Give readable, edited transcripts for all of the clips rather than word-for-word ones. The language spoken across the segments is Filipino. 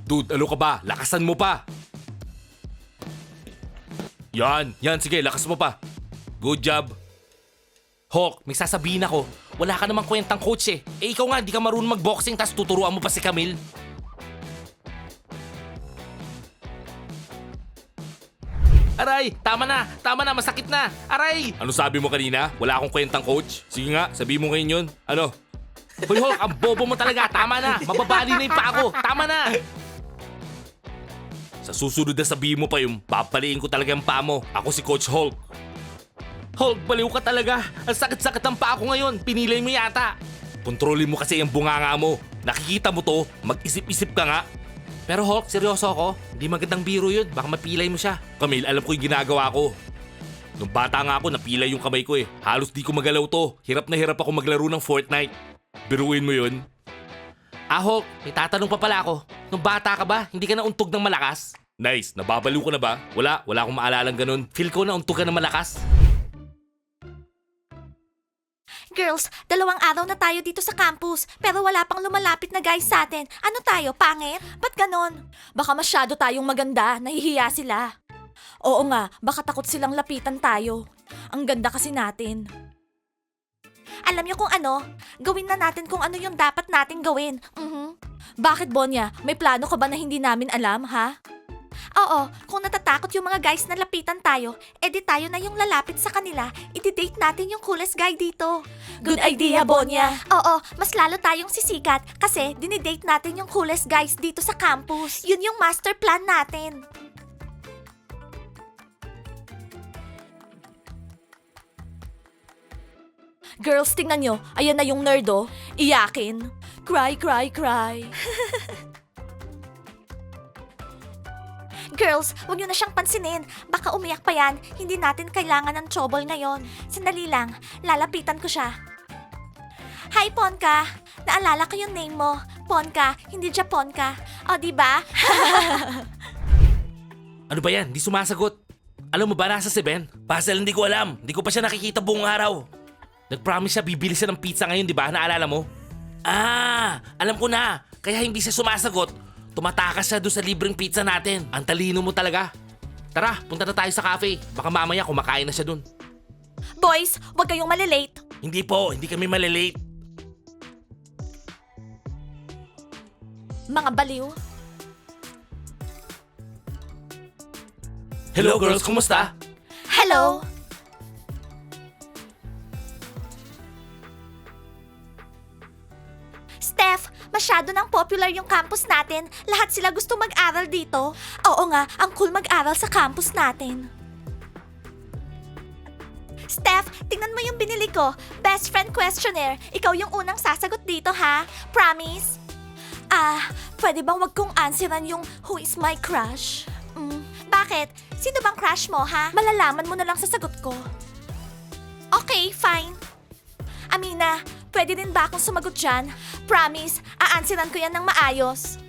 Dude, ano ka ba? Lakasan mo pa. Yan, sige, lakas mo pa. Good job. Hulk, may sasabihin ako. Wala ka namang kwentang coach eh. Eh ikaw nga, di ka marunong magboxing tas tuturuan mo pa si Camille. Aray, tama na, masakit na. Aray! Ano sabi mo kanina? Wala akong kwentang coach? Sige nga, sabi mo ngayon yun. Ano? Hoy Hulk, ang bobo mo talaga. Tama na, mababali na yung paa ko. Tama na. Sa susunod na sabihin mo pa yung papaliin ko talaga ang paa mo. Ako si Coach Hulk. Hulk, baliw ka talaga. Ang sakit-sakit ang paa ko ngayon. Pinilay mo yata. Kontrolin mo kasi yung bunganga mo. Nakikita mo to, mag-isip-isip ka nga. Pero Hulk, seryoso ako. Hindi magandang biro yun. Baka mapilay mo siya. Camille, alam ko yung ginagawa ko. Nung bata nga ako, napilay yung kamay ko eh. Halos di ko magalaw to. Hirap na hirap ako maglaro ng Fortnite. Biruin mo yun. Hulk, may tatanong pa pala ako. Nung bata ka ba, hindi ka nauntog ng malakas? Nice, nababaliw ka na ba? Wala akong maalalang ganun. Feel ko na untog ka ng malakas. Girls, 2 araw na tayo dito sa campus, pero wala pang lumalapit na guys sa atin. Ano tayo, pangit? Ba't ganon? Baka masyado tayong maganda, nahihiya sila. Oo nga, baka takot silang lapitan tayo. Ang ganda kasi natin. Alam niyo kung ano? Gawin na natin kung ano yung dapat nating gawin. Bakit, Bonya? May plano ka ba na hindi namin alam, ha? Oo, kung natatakot yung mga guys na lapitan tayo, edi tayo na yung lalapit sa kanila, i-date natin yung coolest guy dito. Good idea, Bonya. Oo, mas lalo tayong sisikat kasi dinidate natin yung coolest guys dito sa campus. Yun yung master plan natin. Girls, tingnan nyo. Ayan na yung nerd, oh. Iyakin. Cry, cry, cry. Girls, huwag nyo na siyang pansinin. Baka umiyak pa yan. Hindi natin kailangan ng trouble ngayon. Sandali lang. Lalapitan ko siya. Hi, Ponka. Naalala ko yung name mo. Ponka, hindi Japonka. O, diba? Ano ba yan? Di sumasagot. Alam mo ba nasa si Ben? Puzzle, hindi ko alam. Hindi ko pa siya nakikita buong araw. Nag-promise siya bibili siya ng pizza ngayon, di ba? Naalala mo? Alam ko na. Kaya hindi siya sumasagot. Tumatakas siya doon sa libreng pizza natin. Ang talino mo talaga. Tara, punta na tayo sa cafe. Baka mamaya kumakain na siya doon. Boys, huwag kayong malilate. Hindi po, hindi kami malilate. Mga baliw. Hello girls, kumusta? Hello. Steph, masyado nang popular yung campus natin. Lahat sila gusto mag-aral dito. Oo nga, ang cool mag-aral sa campus natin. Steph, tingnan mo yung binili ko. Best friend questionnaire. Ikaw yung unang sasagot dito, ha? Promise? Pwede bang wag kong answeran yung who is my crush? Bakit? Sino bang crush mo, ha? Malalaman mo na lang sa sagot ko. Okay, fine. Amina, pwede din ba akong sumagot dyan? Promise, aansiran ko yan ng maayos.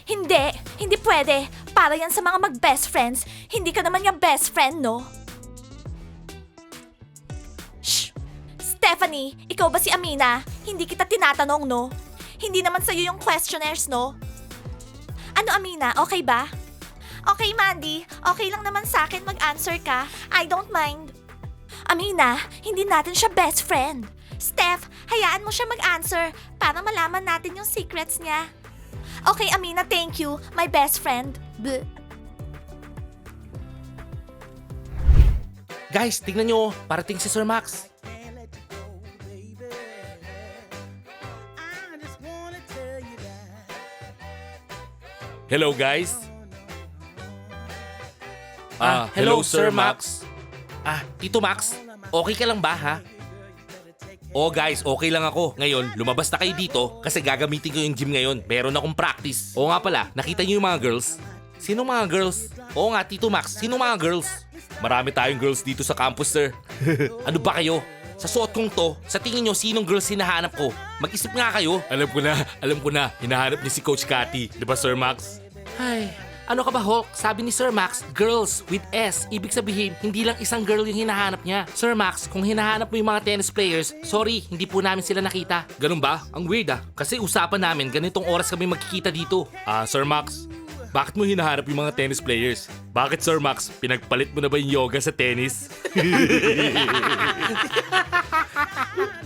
Hindi pwede. Para yan sa mga mag-best friends. Hindi ka naman yung best friend, no? Shh! Stephanie, ikaw ba si Amina? Hindi kita tinatanong, no? Hindi naman sa'yo yung questionnaires, no? Ano, Amina? Okay ba? Okay, Mandy. Okay lang naman sa akin mag-answer ka. I don't mind. Amina, hindi natin siya best friend. Steph, hayaan mo siya mag-answer para malaman natin yung secrets niya. Okay, Amina, thank you. My best friend. Bleh. Guys, tingnan nyo, parating si Sir Max. Hello guys. Hello Sir Max. Tito Max, okay ka lang ba ha? Oh guys, okay lang ako. Ngayon, lumabas na kayo dito kasi gagamitin ko yung gym ngayon. Meron akong practice. Oo nga pala, nakita niyo yung mga girls? Sino mga girls? Oo nga, Tito Max, sino mga girls? Marami tayong girls dito sa campus, sir. Ano ba kayo? Sa suot kong to, sa tingin nyo, sinong girls hinahanap ko? Mag-isip nga kayo. Alam ko na. Hinahanap niyo si Coach Cathy. Di ba, Sir Max? Ay, Ano ka ba, Hulk? Sabi ni Sir Max, girls with S. Ibig sabihin, hindi lang isang girl yung hinahanap niya. Sir Max, kung hinahanap mo yung mga tennis players, sorry, hindi po namin sila nakita. Ganun ba? Ang weird ah. Kasi usapan namin, ganitong oras kami magkikita dito. Sir Max, bakit mo hinahanap yung mga tennis players? Bakit, Sir Max? Pinagpalit mo na ba yung yoga sa tennis?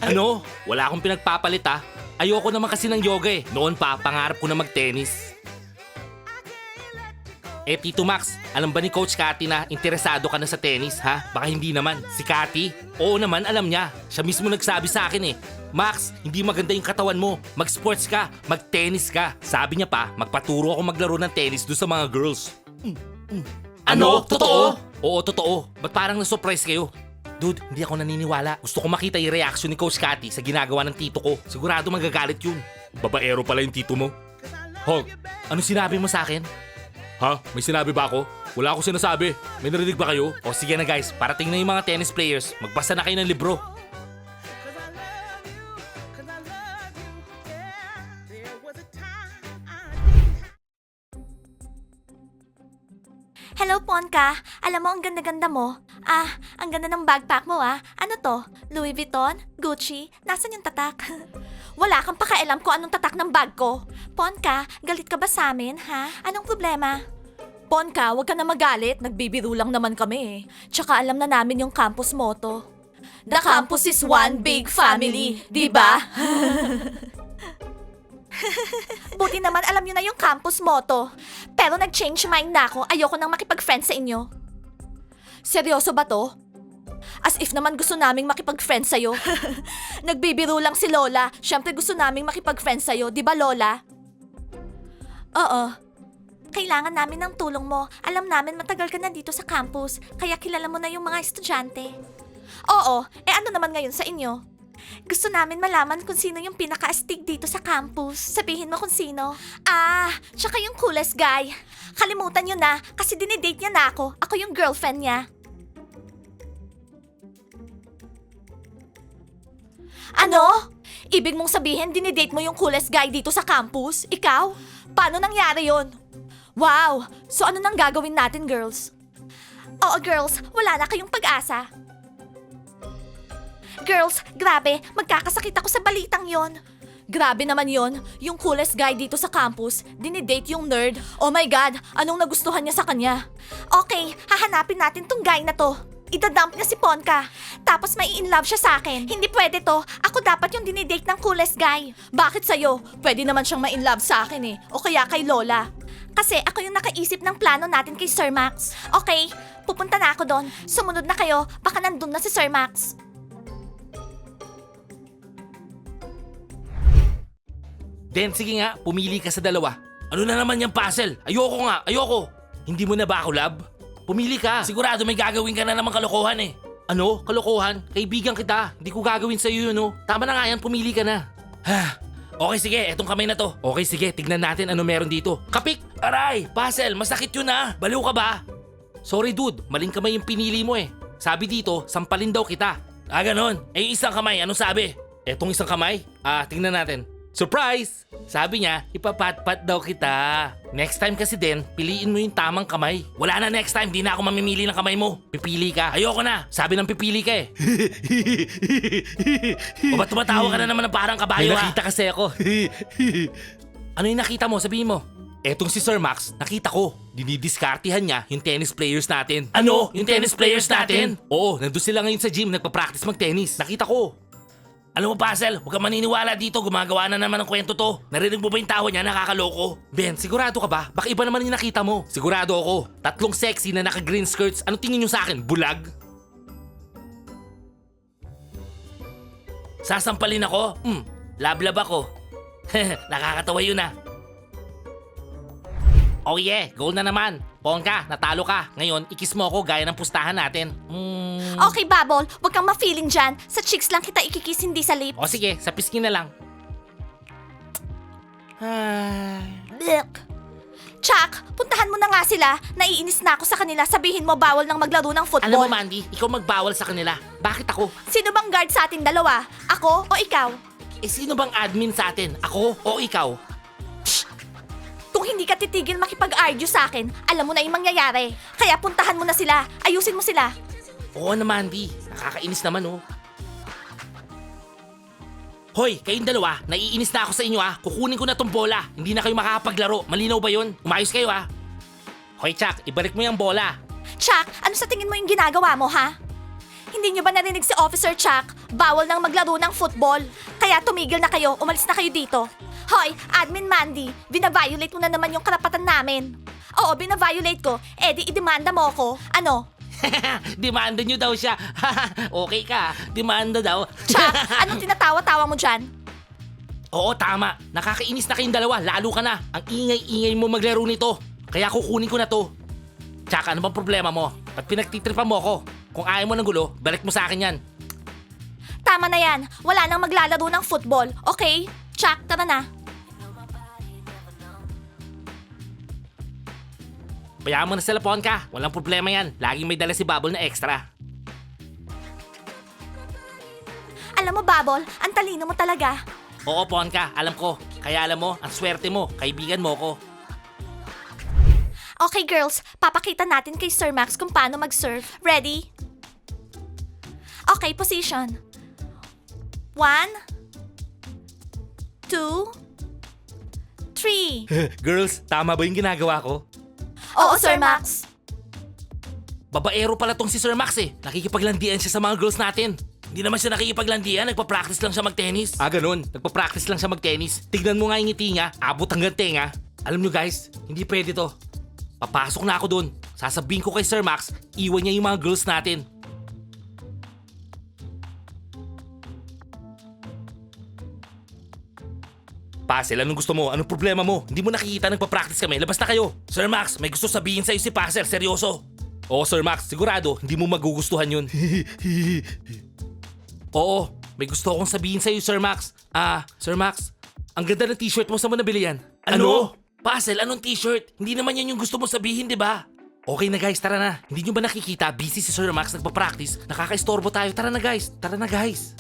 Ano? Wala akong pinagpapalit ah. Ayoko naman kasi ng yoga eh. Noon pa, pangarap ko na mag-tennis. Tito Max, alam ba ni Coach Cathy na interesado ka na sa tennis, ha? Baka hindi naman. Si Cathy? Oo naman, alam niya. Siya mismo nagsabi sa akin eh. Max, hindi maganda yung katawan mo. Mag-sports ka, mag-tennis ka. Sabi niya pa, magpaturo ako maglaro ng tennis doon sa mga girls. Ano? Totoo? Oo, totoo. Ba't parang na-surprise kayo? Dude, hindi ako naniniwala. Gusto ko makita yung reaction ni Coach Cathy sa ginagawa ng tito ko. Sigurado magagalit yun. Babaero pala yung tito mo. Hulk, ano sinabi mo sa akin? Ha? May sinabi ba ako? Wala ako sinasabi. May narinig ba kayo? O sige na guys, parating na yung mga tennis players. Magbasa na kayo ng libro. Hello, Ponka. Alam mo, ang ganda-ganda mo. Ang ganda ng backpack mo Ano to? Louis Vuitton? Gucci? Nasaan yung tatak? Wala kang pakialam kung anong tatak ng bag ko. Ponka, galit ka ba sa amin, ha? Anong problema? Ponka, wag ka na magalit. Nagbibiro lang naman kami eh. Tsaka alam na namin yung campus motto. The campus is one big family, di ba? Buti naman alam nyo na yung campus motto. Pero nag-change mind na ako. Ayoko nang makipag-friend sa inyo. Seryoso ba to? As if naman gusto naming makipag-friend sa'yo. Nagbibiro lang si Lola. Siyempre gusto naming makipag-friend sa'yo. Di ba, Lola? Oo. Kailangan namin ng tulong mo. Alam namin matagal ka na dito sa campus. Kaya kilala mo na yung mga estudyante. Oo. Ano naman ngayon sa inyo? Gusto namin malaman kung sino yung pinaka-astig dito sa campus. Sabihin mo kung sino. Tsaka yung coolest guy. Kalimutan nyo na kasi dinidate niya na ako. Ako yung girlfriend niya. Ano? Ibig mong sabihin dinidate mo yung coolest guy dito sa campus? Ikaw? Paano nangyari yon? Wow! So ano nang gagawin natin, girls? Oo, girls. Wala na kayong pag-asa. Girls, grabe, magkakasakit ako sa balitang yon. Grabe naman yon, yung coolest guy dito sa campus, dinidate yung nerd. Oh my God, anong nagustuhan niya sa kanya? Okay, hahanapin natin tong guy na to. Idadump niya si Ponka. Tapos may in-love siya sa akin. Hindi pwede to. Ako dapat yung dinidate ng coolest guy. Bakit sa'yo? Pwede naman siyang ma-in-love sa akin eh. O kaya kay Lola. Kasi ako yung nakaisip ng plano natin kay Sir Max. Okay, pupunta na ako doon. Sumunod na kayo, baka nandun na si Sir Max. Den, sige nga, pumili ka sa dalawa. Ano na naman yung puzzle? Ayoko nga, ayoko. Hindi mo na ba ako love? Pumili ka. Sigurado may gagawin ka na naman kalokohan eh. Ano? Kalokohan? Kaibigan kita. Hindi ko gagawin sa'yo yun, no? Tama na nga yan, pumili ka na. Okay, sige, etong kamay na to. Okay, sige, tignan natin ano meron dito. Kapik! Aray! Puzzle, masakit yun ah. Baliw ka ba? Sorry dude, maling kamay yung pinili mo eh. Sabi dito, sampalin daw kita. Ganon. Yung isang kamay, anong sabi? Etong isang kamay? Tingnan natin. Surprise! Sabi niya, ipapatpat daw kita. Next time kasi din, piliin mo yung tamang kamay. Wala na next time, di na ako mamimili ng kamay mo. Pipili ka. Ayoko na. Sabi ng pipili ka eh. O ba't tumatawa ka na naman ng parang kabayo? May nakita kasi ako. Ano yung nakita mo? Sabihin mo. Etong si Sir Max, nakita ko. Dinidiskartihan niya yung tennis players natin. Ano? Yung tennis players natin? Oo, nandun sila ngayon sa gym, nagpa-practice mag-tennis. Nakita ko. Alam mo, Puzzle, huwag kang maniniwala dito. Gumagawa na naman ng kwento to. Narinig mo ba yung tawa niya? Nakakaloko. Ben, sigurado ka ba? Baka iba naman yung nakita mo. Sigurado ako. 3 sexy na naka-green skirts. Ano tingin nyo sa akin? Bulag? Sasampalin ako? Lablab ako. Nakakatawa yun ah. Oh yeah, goal na naman. Pongka, natalo ka. Ngayon, ikis mo ako gaya ng pustahan natin. Okay, Bubble. Huwag kang ma-feeling dyan. Sa cheeks lang kita ikikiss, hindi sa lips. O sige, sa pisngi na lang. Blech. Chuck, puntahan mo na nga sila. Naiinis na ako sa kanila. Sabihin mo bawal nang maglaro ng football. Alam mo, Mandy, ikaw magbawal sa kanila. Bakit ako? Sino bang guard sa ating dalawa? Ako o ikaw? Sino bang admin sa atin? Ako o ikaw? Kung hindi hindi ka titigil makipag-argue sa akin, alam mo na yung mangyayari. Kaya puntahan mo na sila, ayusin mo sila. Oo naman, Di. Nakakainis naman, oh. Hoy, kayong dalawa, naiinis na ako sa inyo, ah. Kukunin ko na tong bola. Hindi na kayo makakapaglaro. Malinaw ba yun? Umayos kayo, ah. Hoy, Chuck, ibalik mo yung bola. Chuck, ano sa tingin mo yung ginagawa mo, ha? Hindi niyo ba narinig si Officer Chuck? Bawal nang maglaro ng football. Kaya tumigil na kayo, umalis na kayo dito. Hoy, Admin Mandy, binaviolate mo na naman yung karapatan namin. Oo, binaviolate ko. Eh di idemanda mo ako. Ano? Demanda nyo daw siya. Okay ka, demanda daw. Chuck, anong tinatawa-tawa mo dyan? Oo, tama. Nakakainis na kayong dalawa. Lalo ka na. Ang ingay-ingay mo maglaro nito. Kaya kukunin ko na to. Tsaka ano bang problema mo? Ba't pinagtitripan mo ako? Kung ayaw mo ng gulo, balik mo sa akin yan. Tama na yan. Wala nang maglalaro ng football, okay? Chuck, tara na. Bayaan mo na sila, Ponka. Walang problema yan. Laging may dala si Bubble na extra. Alam mo, Bubble, ang talino mo talaga. Oo, Ponka. Alam ko. Kaya alam mo, ang swerte mo. Kaibigan mo ko. Okay, girls, papakita natin kay Sir Max kung paano mag-serve. Ready? Okay, position. 1, 2, 3. Girls, tama ba yung ginagawa ko? Oo, Sir Max. Babaero pala tong si Sir Max eh. Nakikipaglandian siya sa mga girls natin. Hindi naman siya nakikipaglandian, nagpa-practice lang siya mag-tennis. Ah, ganun. Nagpa-practice lang siya mag-tennis. Tignan mo nga yung ngiti niya, abot hanggang tenga. Alam nyo guys, hindi pwede to. Papasok na ako dun. Sasabihin ko kay Sir Max, iwan niya yung mga girls natin. Puzzle, anong gusto mo? Anong problema mo? Hindi mo nakikita nagpa-practice kami. Labas na kayo. Sir Max, may gusto sabihin sa'yo si Puzzle. Seryoso. Oo, Sir Max. Sigurado, hindi mo magugustuhan yun. Oo, may gusto akong sabihin sa'yo, Sir Max. Sir Max, ang ganda ng t-shirt mo. Saan mo nabili yan? Ano? Puzzle, anong t-shirt? Hindi naman yan yung gusto mo sabihin, di ba? Okay na guys, tara na. Hindi nyo ba nakikita? Busy si Sir Max, nagpa-practice. Nakaka-istorbo tayo. Tara na guys. Tara na guys.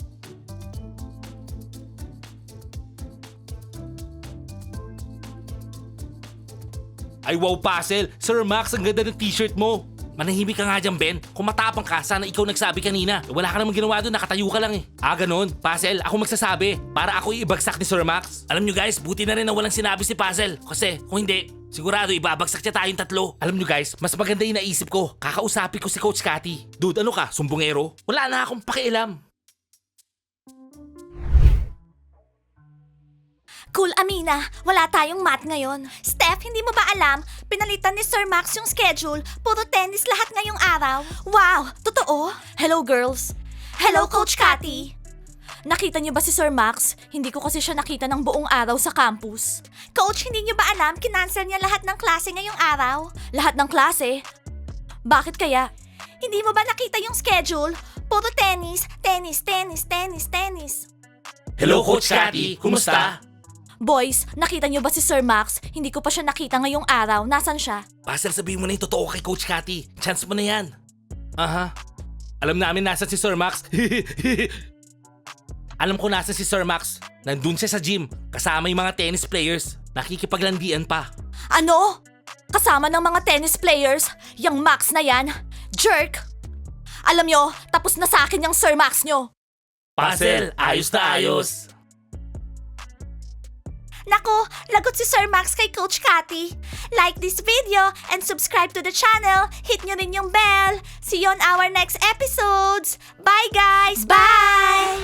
Ay wow, Puzzle. Sir Max, ang ganda ng t-shirt mo. Manahimik ka nga dyan, Ben. Kung matapang ka, sana ikaw nagsabi kanina. Wala ka namang ginawa doon, nakatayo ka lang eh. Ganun. Puzzle, ako magsasabi. Para ako ibagsak ni Sir Max. Alam nyo guys, buti na rin na walang sinabi si Puzzle. Kasi kung hindi, sigurado ibabagsak niya tayong tatlo. Alam nyo guys, mas maganda yung naisip ko. Kakausapin ko si Coach Cathy. Dude, ano ka? Sumbongero? Wala na akong pakialam. Cool, Amina. Wala tayong math ngayon. Steph, hindi mo ba alam? Pinalitan ni Sir Max yung schedule. Puro tennis lahat ngayong araw. Wow, totoo? Hello, girls. Hello, Coach Cathy. Nakita niyo ba si Sir Max? Hindi ko kasi siya nakita ng buong araw sa campus. Coach, hindi niyo ba alam? Kinancel niya lahat ng klase ngayong araw. Lahat ng klase? Bakit kaya? Hindi mo ba nakita yung schedule? Puro tennis, tennis, tennis, tennis, tennis. Hello, Coach Cathy. Kumusta? Boys, nakita niyo ba si Sir Max? Hindi ko pa siya nakita ngayong araw. Nasaan siya? Puzzle, sabihin mo na yung totoo kay Coach Cathy. Chance mo na yan. Aha. Alam namin nasan si Sir Max. Alam ko nasan si Sir Max. Nandun siya sa gym. Kasama yung mga tennis players. Nakikipaglandian pa. Ano? Kasama ng mga tennis players? Yang Max na yan? Jerk! Alam nyo, tapos na sa akin yung Sir Max nyo. Puzzle, ayos na ayos. Nako, lagot si Sir Max kay Coach Cathy. Like this video and subscribe to the channel. Hit nyo rin yung bell. See you on our next episodes. Bye guys! Bye!